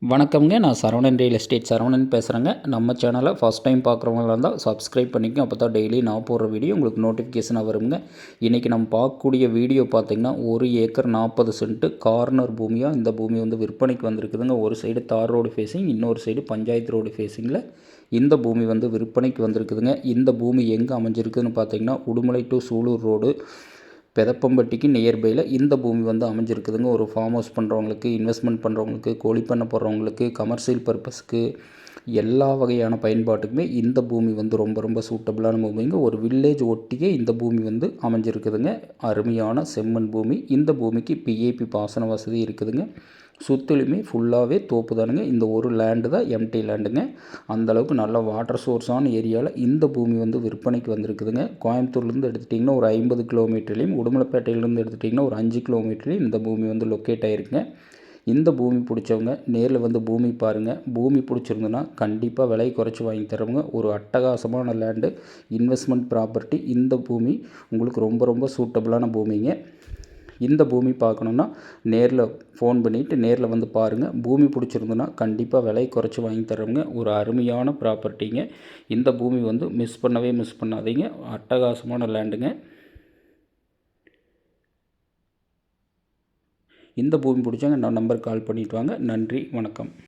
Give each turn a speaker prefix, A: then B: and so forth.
A: வணக்கம்ங்க. நான் Saravanan real estate Saravanan பேசுகிறேங்க. நம்ம சேனலை ஃபஸ்ட் டைம் பார்க்குறவங்களா இருந்தால் சப்ஸ்கிரைப் பண்ணிக்கங்க. அப்போ தான் டெய்லி நான் போடுற வீடியோ உங்களுக்கு நோட்டிஃபிகேஷனாக வருங்க. இன்றைக்கி நம்ம பார்க்கக்கூடிய வீடியோ பார்த்திங்கன்னா 1 ஏக்கர் 40 சென்ட்டு கார்னர் பூமியாக இந்த பூமி வந்து விற்பனைக்கு வந்திருக்குதுங்க. ஒரு சைடு தார் ரோடு ஃபேஸிங், இன்னொரு சைடு பஞ்சாயத்து ரோடு ஃபேஸிங்கில் இந்த பூமி வந்து விற்பனைக்கு வந்திருக்குதுங்க. இந்த பூமி எங்கே அமைஞ்சிருக்குதுன்னு பார்த்திங்கன்னா உடுமலை டு சூலூர் ரோடு பெதப்பம்பட்டிக்கு நியர்பையில் இந்த பூமி வந்து அமைஞ்சிருக்குதுங்க. ஒரு ஃபார்ம் ஹவுஸ் பண்ணுறவங்களுக்கு, இன்வெஸ்ட்மெண்ட் பண்ணுறவங்களுக்கு, கோழிப்பண்ணை போடுறவங்களுக்கு, கமர்ஷியல் பர்பஸ்க்கு எல்லா வகையான பயன்பாட்டுக்குமே இந்த பூமி வந்து ரொம்ப ரொம்ப சூட்டபிளான பூமிங்க. ஒரு வில்லேஜ் ஒட்டியே இந்த பூமி வந்து அமைஞ்சிருக்குதுங்க. அருமையான செம்மண் பூமி. இந்த பூமிக்கு பிஏபி பாசன வசதி இருக்குதுங்க. சுற்றிலுமே ஃபுல்லாகவே தோப்பு தானுங்க. இந்த ஒரு லேண்டு தான் எம்டி லேண்டுங்க. அந்தளவுக்கு நல்ல வாட்டர் சோர்ஸான ஏரியாவில் இந்த பூமி வந்து விற்பனைக்கு வந்திருக்குதுங்க. கோயம்புத்தூர்லேருந்து எடுத்துட்டிங்கன்னா ஒரு 50 கிலோமீட்டர்லேயும், உடுமலைப்பேட்டையிலேருந்து எடுத்துட்டிங்கன்னா ஒரு 5 கிலோமீட்டர்லேயும் இந்த பூமி வந்து லொக்கேட் ஆகிருக்குங்க. இந்த பூமி பிடிச்சவங்க நேரில் வந்து பூமி பாருங்கள். பூமி பிடிச்சிருந்துன்னா கண்டிப்பாக விலை குறைச்சி வாங்கி தரவங்க. ஒரு அட்டகாசமான லேண்டு, இன்வெஸ்ட்மெண்ட் ப்ராப்பர்ட்டி. இந்த பூமி உங்களுக்கு ரொம்ப ரொம்ப சூட்டபிளான பூமிங்க. இந்த பூமி பார்க்கணுன்னா நேரில் ஃபோன் பண்ணிவிட்டு நேரில் வந்து பாருங்கள். பூமி பிடிச்சிருந்துன்னா கண்டிப்பாக விலை குறைச்சி வாங்கி தரவங்க. ஒரு அருமையான ப்ராப்பர்ட்டிங்க. இந்த பூமி வந்து மிஸ் பண்ணாதீங்க. அட்டகாசமான லேண்டுங்க. இந்த பூமி பிடிச்சவங்க நான் நம்பருக்கு கால் பண்ணிவிட்டு வாங்க. நன்றி, வணக்கம்.